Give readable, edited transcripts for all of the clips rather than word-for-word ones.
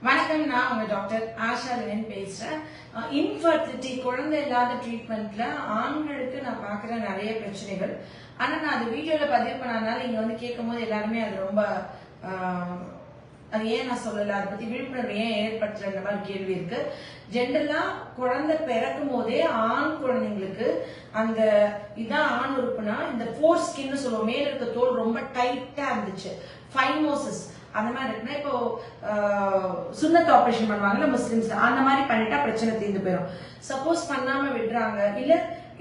வணக்கம், நான் உங்க டாக்டர் ஆஷா லிவன் பேசுறேன். இன்ஃபர்டிலிட்டி, குழந்தை இல்லாத ட்ரீட்மெண்ட்ல ஆண்களுக்கு நான் பாக்குற நிறைய பிரச்சனைகள். ஆனா நான் அது வீடியோல பதிவு பண்ணாதனால இங்க வந்து கேட்கும் போது எல்லாருமே அது ரொம்ப அது ஏன் நான் சொல்லல, அதை பத்தி விழிப்புணர்வு ஏன் ஏற்படுத்துற மாதிரி கேள்வி இருக்கு. ஜென்ரலா குழந்தை பிறக்கும் போதே ஆண் குழந்தைங்களுக்கு அந்த இதான் ஆண் உறுப்புனா இந்த ஃபோர் ஸ்கின்னு சொல்லுவோம், மேல இருக்க தோல் ரொம்ப டைட்டா இருந்துச்சு, ஃபைமோசிஸ் அந்த மாதிரி இருக்குன்னா இப்போ சுன்னத் ஆபரேஷன் பண்ணுவாங்கல்ல முஸ்லிம்ஸ், அந்த மாதிரி பண்ணிட்டா பிரச்சனை தீர்ந்து போயிடும். சப்போஸ் பண்ணாம விடுறாங்க, இல்ல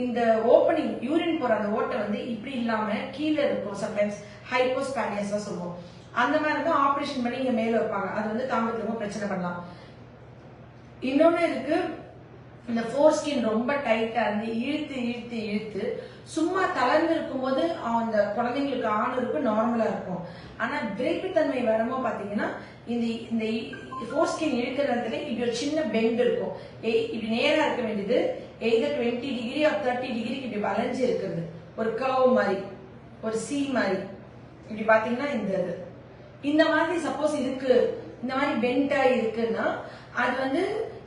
இந்த ஓப்பனிங் யூரின் போற அந்த ஓட்டை வந்து இப்படி இல்லாம கீழே இருக்கும், சம்டைம்ஸ் ஹைப்போஸ்பாடியஸ் சொல்லுவோம், அந்த மாதிரி தான் ஆபரேஷன் பண்ணி இங்க மேல வைப்பாங்க. அது வந்து தாம்பத்தியமும் பிரச்சனை பண்ணலாம். இன்னொன்னு இருக்கு, இந்த ஃபோர் ஸ்கின் ரொம்ப டைட்டா இருந்து இழுத்து இழுத்து இழுத்து சும்மா தளர்ந்து இருக்கும் போது அந்த குழந்தைங்களுக்கு ஆண் உறுப்பு நார்மலா இருக்கும். ஆனா விரைப்புத்தன்மை வரும்போது பாத்தீங்கன்னா இந்த இந்த ஃபோர் ஸ்கின் இழுக்கிற இடத்துல இப்படி ஒரு சின்ன பெண்ட் இருக்கும். இப்படி நேரா இருக்க வேண்டியது எய்தர் 20 டிகிரி ஆர் 30 டிகிரிக்கு இப்படி வளைஞ்சு இருக்கிறது, ஒரு கர்வ் மாதிரி, ஒரு சி மாதிரி இப்படி பாத்தீங்கன்னா இந்த மாதிரி சப்போஸ் இருக்கு, இந்த மாதிரி பெண்டா இருக்குன்னா அது வந்து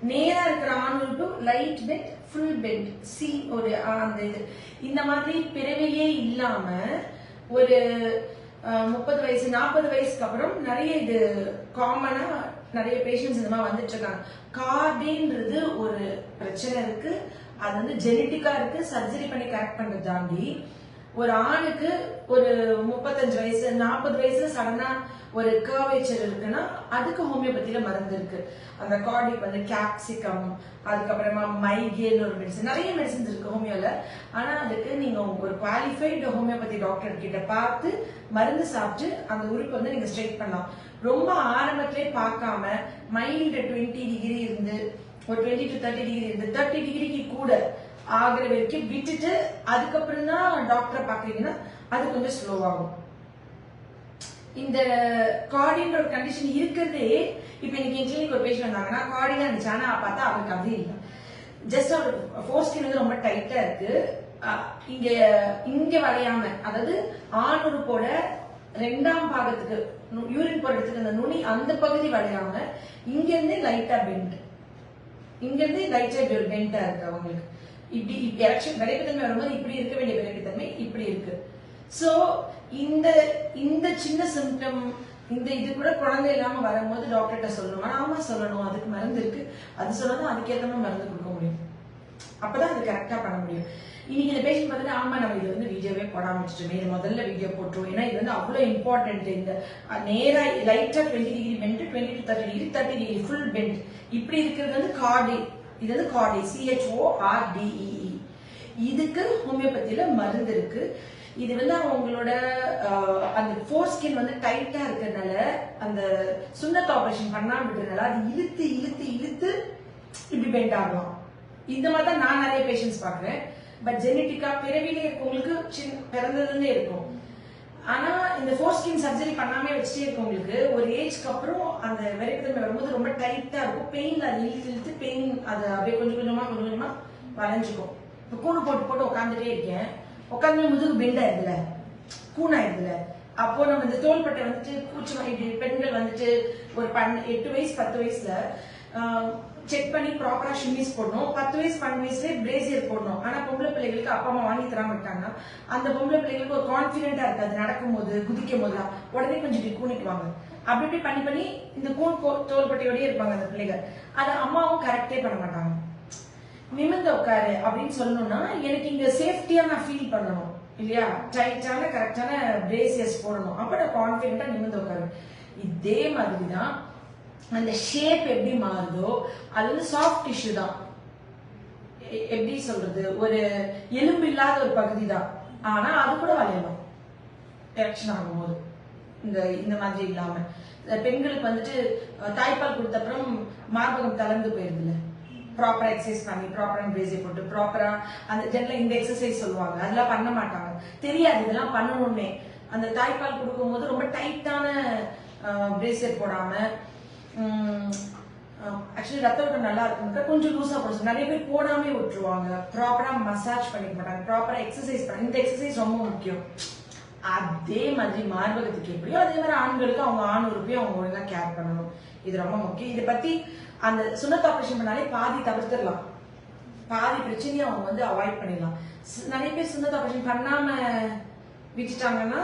நேரா இருக்கிற ஆண் உறுப்பு லைட் பெண்ட், ஃபுல் பெண்ட், சி ஒரு அந்த இது. இந்த மாதிரி பிறவியே இல்லாம ஒரு 30 வயசு 40 வயசுக்கு அப்புறம் நிறைய இது காமனா நிறைய பேஷண்ட்ஸ் இந்த மாதிரி வந்துட்டு இருக்காங்க. கார்டின்றது ஒரு பிரச்சனை இருக்கு, அது வந்து ஜெனட்டிக்கா இருக்கு, சர்ஜரி பண்ணி கரெக்ட் பண்ண தாண்டி ஒரு ஆணுக்கு ஒரு 35 வயசு 40 வயசுல சடனா ஒரு கர்வேச்சர் இருக்குன்னா அதுக்கு ஹோமியோபதியில மருந்து இருக்கு. அந்த கார்டிக் வந்து கேப்சிகம், அதுக்கப்புறமா மைகேன் ஒரு மெடிசன், நிறைய மெடிசன்ஸ் இருக்கு ஹோமியோல. ஆனா அதுக்கு நீங்க ஒரு குவாலிஃபைடு ஹோமியோபதி டாக்டர் கிட்ட பார்த்து மருந்து சாப்பிட்டு அந்த உறுப்பு வந்து நீங்க ஸ்ட்ரெயிட் பண்ணலாம். ரொம்ப ஆரம்பத்திலே பார்க்காம மைல்டு 20 டிகிரி இருந்து ஒரு 20 to 30 டிகிரி இருந்து 30 டிகிரிக்கு கூட ஆகிற வரைக்கும் விட்டுட்டு அதுக்கப்புறம் தான் டாக்டரை பாக்குறீங்கன்னா அது கொஞ்சம் ஸ்லோவாகும். இந்த கார்டின்ற ஒரு கண்டிஷன் இருக்கிறதே, இப்ப இன்னைக்கு என் கிளினிக் ஒரு பேஷண்ட் வந்தாங்கன்னா கார்டினா இருந்துச்சு, ஆனா பார்த்தா அவருக்கு அது இல்லை, ஜஸ்ட் அவர் ஃபோர் ஸ்கின் வந்து ரொம்ப டைட்டா இருக்கு, இங்க இங்க வளையாம, அதாவது ஆண் உறுப்போட 2ஆம் பாகத்துக்கு யூரின் போறதுக்கு அந்த நுனி அந்த பகுதி வளையாம இங்க இருந்து லைட்டா பெண்ட், இங்க இருந்து லைட்டா ஒரு பெண்டா இருக்கு அவங்களுக்கு. இப்படி எலெக்ஷன் விரைப்புத்தன்மை வரும்போது இப்படி இருக்க வேண்டிய விரைப்புத்தன்மை இப்படி இருக்கு. சோ இந்த சின்ன சிம்டம், இந்த இது கூட குழந்தை இல்லாம வரும்போது டாக்டர்கிட்ட சொல்லணும். ஆமா சொல்லணும், அதுக்கு மருந்து இருக்கு, அது சொல்லணும், அதுக்கேற்ற மாதிரி மருந்து கொடுக்க முடியும், அப்பதான் அது கரெக்டா பண்ண முடியும். இன்னைக்கு இந்த பேஷண்ட் பார்த்துட்டு ஆமா நம்ம இது வந்து வீடியோவே போடாம வச்சுட்டோமே, இது முதல்ல வீடியோ போட்டுருவோம், ஏன்னா இது வந்து அவ்வளவு இம்பார்ட்டன்ட். இந்த நேரா லைட்டா 20 degree bend, 20 to 30 degree, 30 degree full bend இப்படி இருக்கிறது வந்து கார்டி, இது வந்து கார்டி, CHORDEE. இதுக்கு ஹோமியோபதியில மருந்து இருக்கு. இது வந்து அவங்களோட அந்த ஃபோர் ஸ்கின் வந்து டைட்டா இருக்கிறதுனால அந்த சுன்னத் ஆபரேஷன் பண்ணாம விடுறதுனால அது இழுத்து இழுத்து இழுத்து இப்படி பெண்ட் ஆகலாம். இந்த மாதிரி தான் நான் நிறைய பேஷண்ட்ஸ் பாக்குறேன். பட் ஜெனட்டிக்கா பிறவிலே இருக்கவங்களுக்கு பிறந்ததுல இருக்கும். ஆனா இந்த ஃபோர் ஸ்கின் சர்ஜரி பண்ணாமே வச்சுட்டே இருக்கவங்களுக்கு ஒரு ஏஜ்க்கு அப்புறம் அந்த விரைப்புத்தன்மை வரும்போது ரொம்ப டைட்டா இருக்கும், பெயின், அது இழுத்து இழுத்து பெயின், அது அப்படியே கொஞ்சம் கொஞ்சமா வளைஞ்சுக்கும். இப்போ கூணு போட்டு போட்டு உட்காந்துட்டே இருக்கேன், உட்காந்து முதுகு பெண்டா இருக்குல்ல, கூணாயிருதுல, அப்போ நம்ம இந்த தோள்பட்டை வந்துட்டு கூச்சமாயிட்டு பெண்கள் வந்துட்டு ஒரு 8 வயசு 10 வயசுல செக் பண்ணி ப்ராப்பரா ஷிமிஸ் போடணும், 10 வயசு 12 வயசுல பிரேசியர் போடணும். ஆனா பொம்பளை பிள்ளைகளுக்கு அப்பா அம்மா வாங்கி தராம விட்டாங்கன்னா அந்த பொம்பளை பிள்ளைகளுக்கு ஒரு கான்பிடென்டா இருக்காது, நடக்கும் போது குதிக்கும் போதுலாம் உடனே கொஞ்சம் கூணிக்குவாங்க. அப்படி இப்படி பண்ணி பண்ணி இந்த கூண் தோள்பட்டையோடய இருப்பாங்க அந்த பிள்ளைகள். அதை அம்மாவும் கரெக்டே பண்ண மாட்டாங்க. நிமிர்ந்து உட்காரு அப்படின்னு சொல்லணும்னா எனக்கு இங்க சேஃப்டியா நான் ஃபீல் பண்ணணும் இல்லையா, டைட்டான கரெக்டான பிரேசியர்ஸ் போடணும், அப்ப நான் கான்பிடென்டா நிமிர்ந்து உட்காரு. இதே மாதிரிதான் அந்த ஷேப் எப்படி மாறுதோ அது வந்து சாஃப்ட் டிஷ்யூ தான், எப்படி சொல்றது, ஒரு எலும்பு இல்லாத ஒரு பகுதி தான், ஆனா அது கூட வளையணும் எரெக்ஷன் ஆகும்போது. இந்த மாதிரி இல்லாம பெண்களுக்கு வந்துட்டு தாய்ப்பால் கொடுத்த அப்புறம் மார்பகம் தளர்ந்து போயிருதுல, ப்ராப்பரா எக்ஸசைஸ் பண்ணி ப்ராப்பரா பிரேசியர் போட்டு ப்ராப்பரா அந்த ஜென்ல இந்த எக்ஸசைஸ் சொல்லுவாங்க, அதெல்லாம் பண்ண மாட்டாங்க, தெரியாது இதெல்லாம் பண்ணணும்னே. அந்த தாய்ப்பால் கொடுக்கும் போது ரொம்ப டைட்டான பிரேசியர் போடாம, ஆக்சுவலி ரத்த ஓட்டம் நல்லா இருக்குன்னு கொஞ்சம் லூசா போடுச்சு, நிறைய பேர் போடாமே விட்டுருவாங்க, ப்ராப்பரா மசாஜ் பண்ணிக்க மாட்டாங்க, ப்ராப்பரா எக்ஸசைஸ் பண்ண. இந்த எக்ஸசைஸ் ரொம்ப முக்கியம். அதே மாதிரி மார்பகத்துக்கு எப்படியோ அதே மாதிரி ஆண்களுக்கு அவங்க ஆண் உறுப்பையும் அவங்க ஒழுங்கா கேர் பண்ணணும். இது ரொம்ப முக்கியம். இதை பத்தி அந்த சுண்ணத் ஆபரேஷன் பண்ணாலே பாதி தவிர்த்துடலாம், பாதி பிரச்சனையை அவங்க வந்து அவாய்ட் பண்ணிடலாம். நிறைய பேர் சுண்ணத் ஆபரேஷன் பண்ணாம விட்டுட்டாங்கன்னா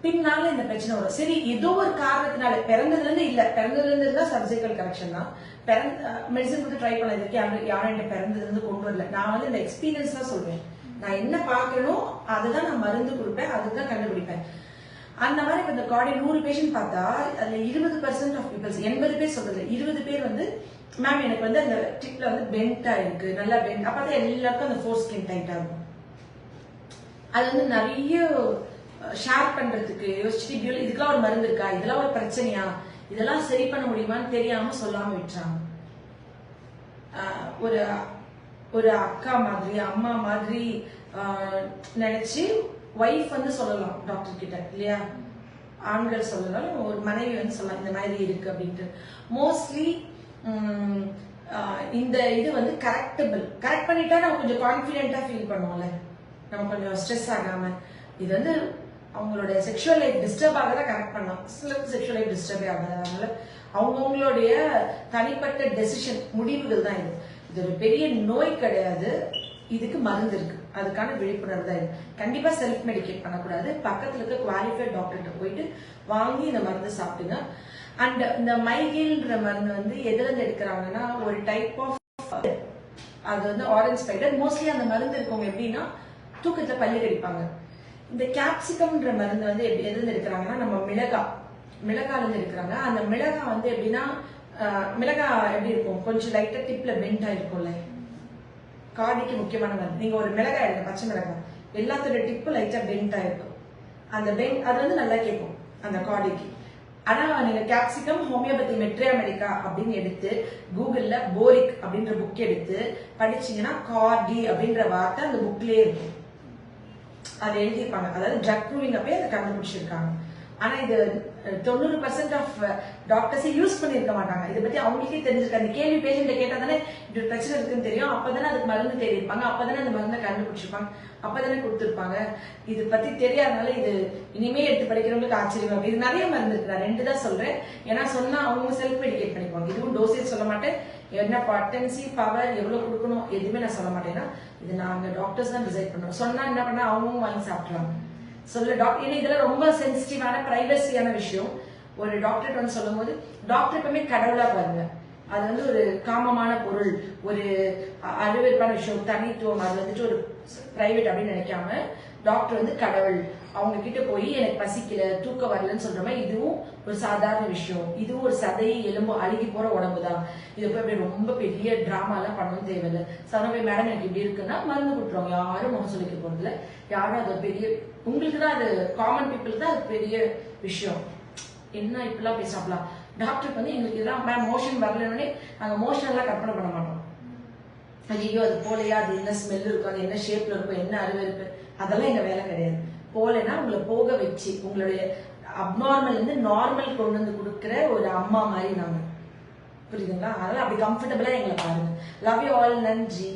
பின்னால இந்த பிரச்சனை வரும். சரி, ஏதோ ஒரு காரணத்தினால பிறந்ததுல இருந்து இல்ல, பிறந்ததுல இருந்து இருந்தா சர்ஜிக்கல் கரெக்ஷன் தான். மெடிசன் கொடுத்து ட்ரை பண்ணதுக்கு யாரும் என்கிட்ட பிறந்ததுல இருந்து கொண்டு வரல. நான் வந்து இந்த எக்ஸ்பீரியன்ஸ் தான் சொல்வேன். நான் என்ன பாக்குறேனோ அதுதான் நான் மருந்து கொடுப்பேன், அதுதான் கண்டுபிடிப்பேன். அந்த மாதிரி இப்ப இந்த கார்டி 100 பேஷண்ட் பார்த்தா அதுல 20% ஆஃப் பீப்பிள்ஸ், 80 பேர் சொல்றது, 20 பேர் வந்து மேம் எனக்கு வந்து அந்த டிப்ல வந்து பெண்டா இருக்கு, நல்லா பெண்ட். அப்பதான் எல்லாருக்கும் அந்த ஃபோர் ஸ்கின் டைட்டா இருக்கும். அது வந்து நிறைய ஷேர் பண்றதுக்கு யோசிச்சுட்டு இதுக்கெல்லாம் ஒரு மருந்து இருக்கா, இதெல்லாம் ஒரு பிரச்சனையா, இதெல்லாம் சரி பண்ண முடியுமான்னு தெரியாம சொல்லாம விட்டுறாங்க. ஒரு ஒரு அக்கா மாதிரி அம்மா மாதிரி நினைச்சு ஒய்ஃப் வந்து சொல்லலாம் டாக்டர் கிட்ட இல்லையா, ஆண்கள் சொல்லலாம், ஒரு மனைவி வந்து சொல்லலாம் இந்த மாதிரி இருக்கு அப்படின்ட்டு. மோஸ்ட்லி இந்த இது வந்து கரெக்ட் பண்ணிட்டா நம்ம கொஞ்சம் கான்பிடென்டா ஃபீல் பண்ணுவோம்ல, நம்ம கொஞ்சம் ஸ்ட்ரெஸ் ஆகாம. இது வந்து அவங்களோட செக்ஷுவல் லைஃப் டிஸ்டர்ப் ஆகதான் கரெக்ட் பண்ணலாம். சிலருக்கு செக்ஷுவல் லைஃப் டிஸ்டர்பே ஆகாதனால அவங்கவுங்களுடைய தனிப்பட்ட டெசிஷன், முடிவுகள் தான் இது. இது ஒரு பெரிய நோய் கிடையாது, இதுக்கு மருந்து இருக்கு, அதுக்கான விழிப்புணர்வு தான் இது. கண்டிப்பா செல்ஃப் மெடிகேட் பண்ணக்கூடாது. பக்கத்துல இருக்க குவாலிஃபைட் டாக்டர்கிட்ட போயிட்டு வாங்கி இந்த மருந்து சாப்பிடுங்க. அண்ட் இந்த மைக்ரேன்ற மருந்து வந்து எதுல இருந்து எடுக்கிறாங்கன்னா ஒரு டைப் ஆஃப், அது வந்து ஆரஞ்ச் ஸ்பைடர். மோஸ்ட்லி அந்த மருந்து இருக்கவங்க எப்படின்னா தூக்கத்துல பல்லு கடிப்பாங்க. இந்த கேப்சிகம்ன்ற மருந்து வந்து எதுல இருந்து எடுக்கிறாங்கன்னா நம்ம மிளகால இருந்து எடுக்கிறாங்க. அந்த மிளகா வந்து எப்படின்னா மிளகா எப்படி இருக்கும், கொஞ்சம் லைட்டா டிப்ல பெண்டா இருக்கும்ல, காடிக்கு முக்கியமான மருந்து. நீங்க ஒரு மிளகாய் எடுங்க, பச்சை மிளகாய், எல்லாத்தோட டிப்பு லைட்டா பெண்டா இருக்கும். அந்த பெண்ட் அது வந்து நல்லா கேட்கும் அந்த காடிக்கு. ஆனா நீங்க கேப்சிகம் ஹோமியோபதி மெட்ரியா மெடிக்கா அப்படின்னு எடுத்து கூகுள்ல போரிக் அப்படின்ற புக் எடுத்து படிச்சீங்கன்னா கார்டி அப்படின்ற வார்த்தை அந்த புக்லயே இருக்கும், அதை எழுதியிருப்பாங்க. அதாவது ட்ரக் ப்ரூவிங் அப்பயே அதை கண்டுபிடிச்சிருக்காங்க. ஆனா இது 90% ஆஃப் டாக்டர்ஸே யூஸ் பண்ணிருக்க மாட்டாங்க. இதை பத்தி அவங்களுக்கே தெரிஞ்சிருக்கு. அந்த கேள்வி பேஷண்ட் கேட்டா தானே இப்படி பிரச்சனை இருக்குன்னு தெரியும், அப்பதானே அதுக்கு மருந்து தேடி இருப்பாங்க, அப்பதானே அந்த மருந்தை கண்டுபிடிச்சிருப்பாங்க, அப்பதானே கொடுத்துருப்பாங்க. இது பத்தி தெரியாதனால இது இனிமே எடுத்து படிக்கிறவங்களுக்கு ஆச்சரியம். இது நிறைய மருந்து இருக்கு, நான் 2 தான் சொல்றேன். ஏன்னா சொன்னா அவங்க செல்ஃப் மெடிகேட் பண்ணிக்குவாங்க. இதுவும் டோசேஜ் சொல்ல மாட்டேன், என்ன பாட்டன்சி பவர் எவ்வளவு கொடுக்கணும் எதுவுமே நான் சொல்ல மாட்டேன்னா இது நாங்க டாக்டர்ஸ் தான் டிசைட் பண்ணுவோம். சொன்னா என்ன பண்ணா அவங்க வாங்கி சாப்பிடலாம் சொல்ல டாக்டர். ஏன்னா இதெல்லாம் ரொம்ப சென்சிட்டிவான பிரைவசியான விஷயம். ஒரு டாக்டர் வந்து சொல்லும் போது டாக்டர் எப்பவுமே கடவுளா பாருங்க. அது வந்து ஒரு காமமான பொருள், ஒரு அருவருப்பான விஷயம், தனித்துவம், அது வந்துட்டு ஒரு பிரைவேட் அப்படின்னு நினைக்காம டாக்டர் வந்து கடவுள். அவங்க கிட்ட போய் எனக்கு பசிக்கல, தூக்கம் வரலன்னு சொல்ற மாதிரி இதுவும் ஒரு சாதாரண விஷயம். இதுவும் ஒரு சதையை எலும்பு அழுகி போற உடம்பு தான். இது போய் ரொம்ப பெரிய டிராமா எல்லாம் பண்ணவும் தேவையில்லை. சனவே மேடம் எனக்கு இப்படி இருக்குன்னா மருந்து கொடுத்துருவாங்க, யாரும் முகம் சொல்லிக்க போறதுல, யாரும் அது பெரிய, உங்களுக்கு தான் அது காமன் பீப்புளுக்கு தான் அது பெரிய விஷயம். என்ன இப்பெல்லாம் பேசாப்லாம் டாக்டருக்கு வந்து எங்களுக்கு இதெல்லாம் மேம் மோஷன் வரலன்னே நாங்க மோஷன் எல்லாம் கற்பனை பண்ண மாட்டோம். ஐயோ அது போலையா, அது என்ன ஸ்மெல் இருக்கும், அது என்ன ஷேப்ல இருக்கும், என்ன அருவருப்பு, அதெல்லாம் எங்க வேலை கிடையாது. போலன்னா உங்களை போக வச்சு உங்களுடைய அப்நார்மல் இருந்து நார்மல் கொண்டு வந்து கொடுக்குற ஒரு அம்மா மாதிரி நாங்க, புரியுதுங்களா? அதனால அப்படி கம்ஃபர்டபுளா எங்களை பாருங்க. லவ் யூ ஆல், நன்றி.